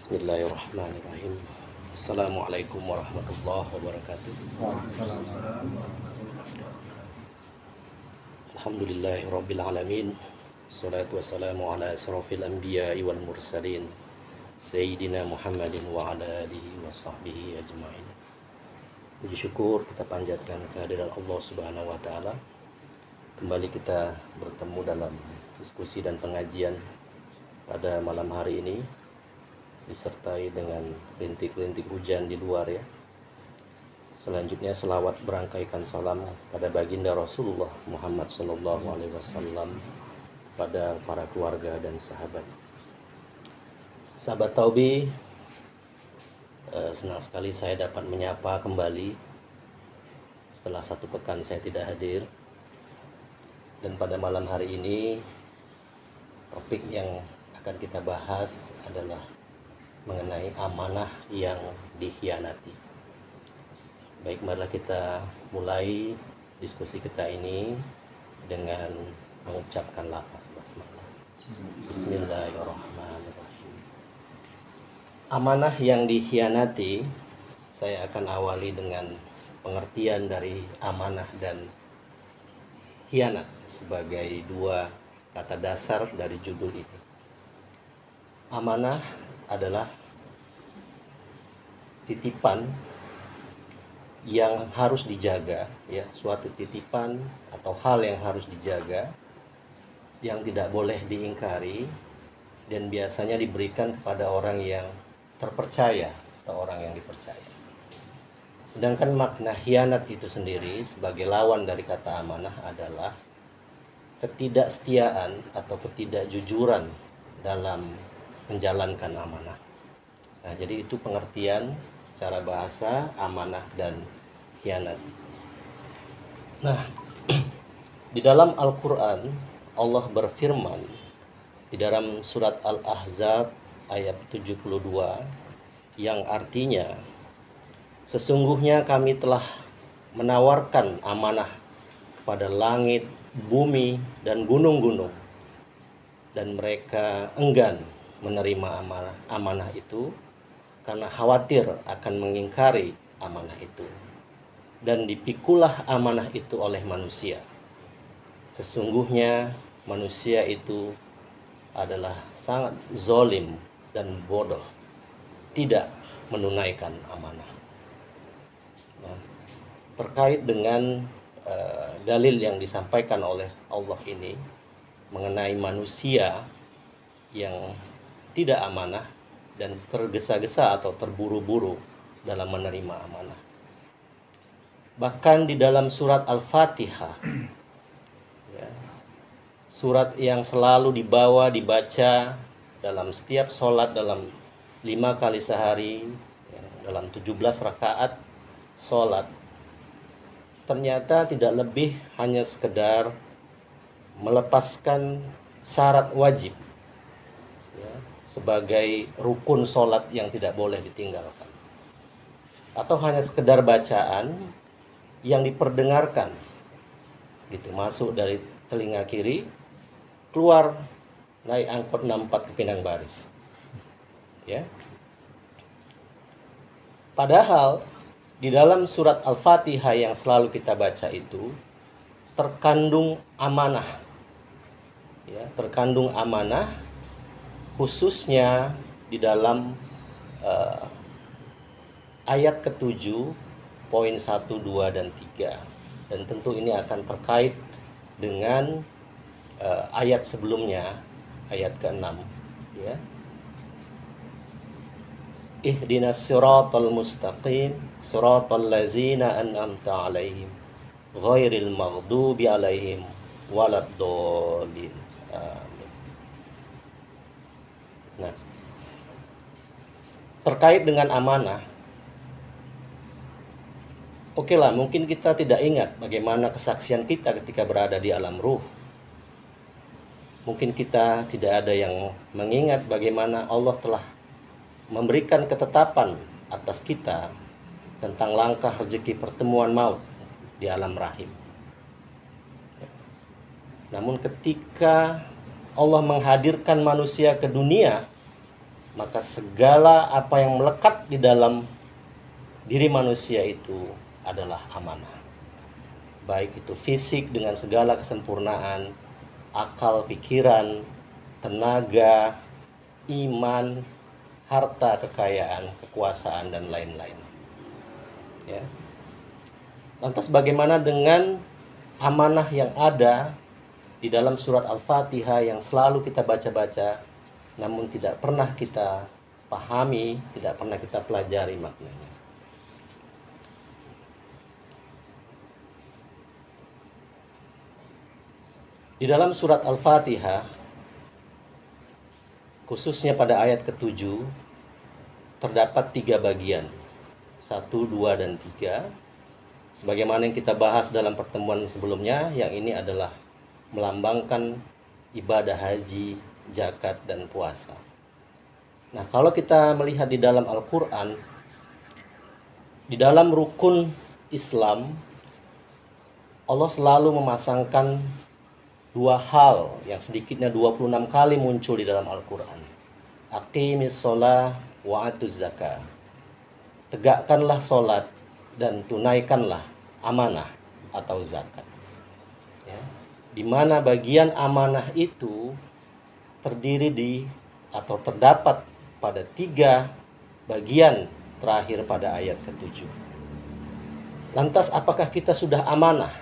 Bismillahirrahmanirrahim. Assalamualaikum warahmatullahi wabarakatuh. Alhamdulillahirabbil alamin. Wassalatu wassalamu ala asrofil anbiya'i wal mursalin Sayyidina Muhammadin wa ala alihi wa sahbihi ajma'in. Puji syukur kita panjatkan kehadiran Allah Subhanahu wa taala. Kembali kita bertemu dalam diskusi dan pengajian pada malam hari ini, disertai dengan rintik-rintik hujan di luar ya. Selanjutnya selawat berangkaikan salam pada baginda Rasulullah Muhammad sallallahu alaihi wasallam, kepada para keluarga dan sahabat. Sahabat Taubi, senang sekali saya dapat menyapa kembali setelah satu pekan saya tidak hadir. Dan pada malam hari ini topik yang akan kita bahas adalah mengenai amanah yang dikhianati. Baik, marilah kita mulai diskusi kita ini dengan mengucapkan lafaz basmalah. Bismillahirrahmanirrahim. Amanah yang dikhianati, saya akan awali dengan pengertian dari amanah dan khianat sebagai dua kata dasar dari judul ini. Amanah adalah titipan yang harus dijaga ya, suatu titipan atau hal yang harus dijaga, yang tidak boleh diingkari, dan biasanya diberikan kepada orang yang terpercaya atau orang yang dipercaya. Sedangkan makna khianat itu sendiri sebagai lawan dari kata amanah adalah ketidaksetiaan atau ketidakjujuran dalam menjalankan amanah. Nah, jadi itu pengertian secara bahasa amanah dan khianat. Nah, di dalam Al-Quran Allah berfirman di dalam surat Al-Ahzab ayat 72 yang artinya, sesungguhnya kami telah menawarkan amanah kepada langit, bumi, dan gunung-gunung, dan mereka enggan menerima amanah itu karena khawatir akan mengingkari amanah itu, dan dipikulah amanah itu oleh manusia. Sesungguhnya manusia itu adalah sangat zalim dan bodoh, tidak menunaikan amanah. Nah, terkait dengan dalil yang disampaikan oleh Allah ini mengenai manusia yang tidak amanah dan tergesa-gesa atau terburu-buru dalam menerima amanah. Bahkan di dalam surat Al-Fatihah ya, surat yang selalu dibaca dalam setiap sholat, dalam 5 kali sehari ya, dalam 17 rakaat sholat, ternyata tidak lebih hanya sekedar melepaskan syarat wajib sebagai rukun sholat yang tidak boleh ditinggalkan, atau hanya sekedar bacaan yang diperdengarkan gitu, masuk dari telinga kiri, keluar naik angkot 64 ke Pinang Baris ya. Padahal di dalam surat Al-Fatihah yang selalu kita baca itu terkandung amanah ya, terkandung amanah, khususnya di dalam ayat ke-7 poin 1, 2, dan 3. Dan tentu ini akan terkait dengan ayat sebelumnya, ayat ke-6 ya. Ihdinas siratal mustaqim siratal ladzina an'amta 'alaihim ghairil maghdubi 'alaihim waladdallin. Nah, terkait dengan amanah, oke lah, mungkin kita tidak ingat bagaimana kesaksian kita ketika berada di alam ruh. Mungkin kita tidak ada yang mengingat bagaimana Allah telah memberikan ketetapan atas kita tentang langkah rezeki pertemuan maut di alam rahim. Namun ketika Allah menghadirkan manusia ke dunia, maka segala apa yang melekat di dalam diri manusia itu adalah amanah. Baik itu fisik dengan segala kesempurnaan, akal, pikiran, tenaga, iman, harta, kekayaan, kekuasaan, dan lain-lain. Ya. Lantas bagaimana dengan amanah yang ada di dalam surat Al-Fatihah yang selalu kita baca-baca, namun tidak pernah kita pahami, tidak pernah kita pelajari maknanya? Di dalam surat Al-Fatihah, khususnya pada ayat ke-7, terdapat 3 bagian. 1, 2, dan 3. Sebagaimana yang kita bahas dalam pertemuan sebelumnya, yang ini adalah melambangkan ibadah haji, zakat, dan puasa. Nah, kalau kita melihat di dalam Al-Quran, di dalam rukun Islam, Allah selalu memasangkan 2 hal yang sedikitnya 26 kali muncul di dalam Al-Quran. Aqimis sholah wa atuz zakah. Tegakkanlah sholat dan tunaikanlah amanah atau zakat. Ya. Di mana bagian amanah itu terdiri atau terdapat pada 3 bagian terakhir pada ayat ke-7. Lantas apakah kita sudah amanah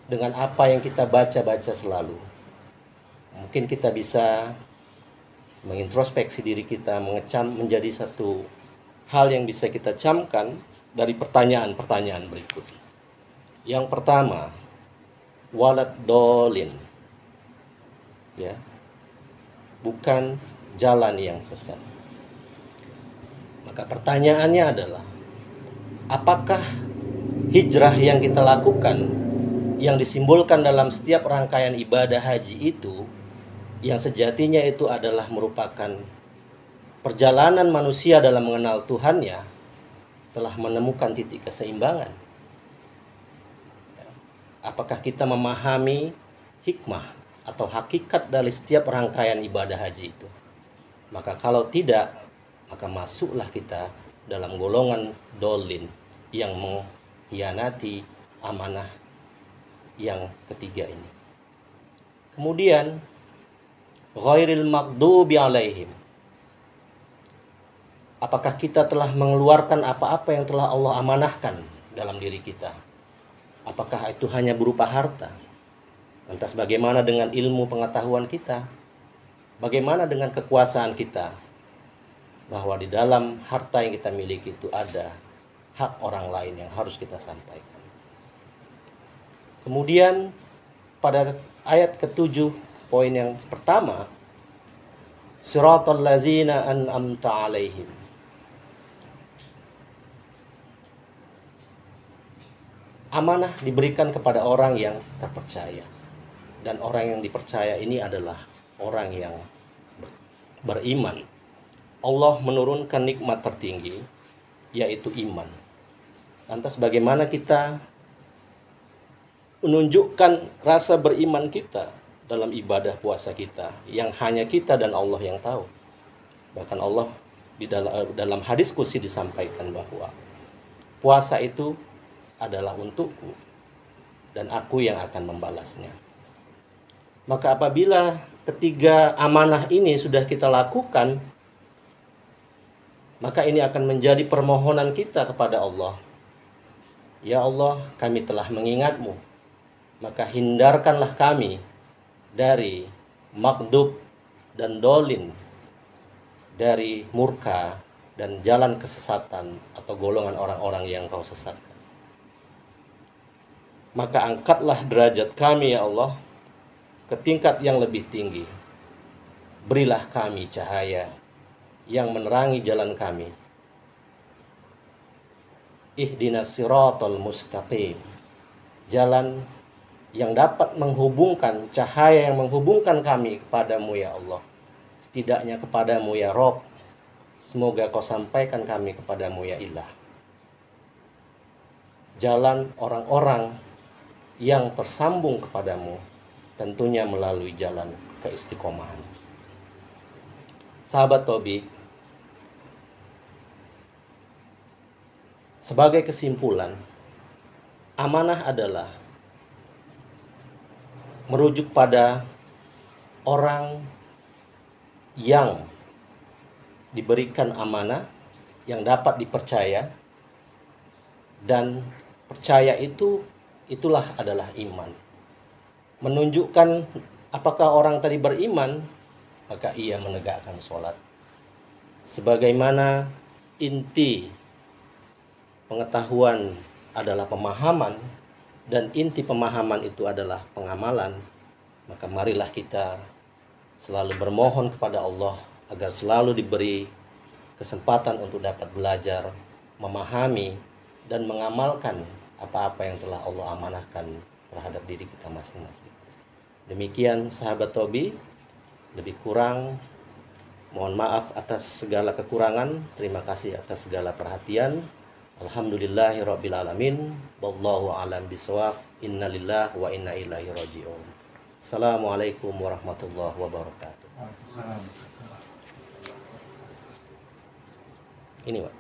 dengan apa yang kita baca-baca selalu? Mungkin kita bisa mengintrospeksi diri kita, mengecam menjadi satu hal yang bisa kita camkan dari pertanyaan-pertanyaan berikut. Yang pertama, walad dolin, ya, bukan jalan yang sesat. Maka pertanyaannya adalah, apakah hijrah yang kita lakukan, yang disimbolkan dalam setiap rangkaian ibadah haji itu, yang sejatinya itu adalah merupakan perjalanan manusia dalam mengenal Tuhannya, telah menemukan titik keseimbangan? Apakah kita memahami hikmah atau hakikat dari setiap rangkaian ibadah haji itu? Maka kalau tidak, maka masuklah kita dalam golongan dolin yang mengkhianati amanah yang ketiga ini. Kemudian ghairil maghdubi alaihim. Apakah kita telah mengeluarkan apa-apa yang telah Allah amanahkan dalam diri kita? Apakah itu hanya berupa harta? Lantas bagaimana dengan ilmu pengetahuan kita? Bagaimana dengan kekuasaan kita? Bahwa di dalam harta yang kita miliki itu ada hak orang lain yang harus kita sampaikan. Kemudian pada ayat ke-7, poin yang pertama, siratal ladzina an'amta alaihim. Amanah diberikan kepada orang yang terpercaya. Dan orang yang dipercaya ini adalah orang yang beriman. Allah menurunkan nikmat tertinggi, yaitu iman. Lantas bagaimana kita menunjukkan rasa beriman kita dalam ibadah puasa kita, yang hanya kita dan Allah yang tahu? Bahkan Allah di dalam hadis qudsi disampaikan bahwa puasa itu adalah untukku dan aku yang akan membalasnya. Maka apabila ketiga amanah ini sudah kita lakukan, maka ini akan menjadi permohonan kita kepada Allah. Ya Allah, kami telah mengingatmu, maka hindarkanlah kami dari maghdub dan dolin, dari murka dan jalan kesesatan atau golongan orang-orang yang kau sesatkan. Maka angkatlah derajat kami ya Allah ke tingkat yang lebih tinggi. Berilah kami cahaya yang menerangi jalan kami. Ihdinas siratal mustaqim. Jalan yang dapat menghubungkan, cahaya yang menghubungkan kami kepadamu ya Allah. Setidaknya kepadamu ya Rob. Semoga kau sampaikan kami kepadamu ya Ilah. Jalan orang-orang yang tersambung kepadamu, tentunya melalui jalan keistiqomahan. sahabat Tobi, sebagai kesimpulan, amanah adalah merujuk pada orang yang diberikan amanah, yang dapat dipercaya, dan percaya itulah adalah iman. Menunjukkan apakah orang tadi beriman, maka ia menegakkan sholat. Sebagaimana inti pengetahuan adalah pemahaman, dan inti pemahaman itu adalah pengamalan, maka marilah kita selalu bermohon kepada Allah agar selalu diberi kesempatan untuk dapat belajar, memahami, dan mengamalkan apa-apa yang telah Allah amanahkan terhadap diri kita masing-masing. Demikian sahabat Tobi, lebih kurang mohon maaf atas segala kekurangan, terima kasih atas segala perhatian. Alhamdulillahirabbil alamin, wallahu a'lam bishawab. Innalillahi wa inna ilaihi raji'un. Assalamualaikum warahmatullahi wabarakatuh. Ini, Pak.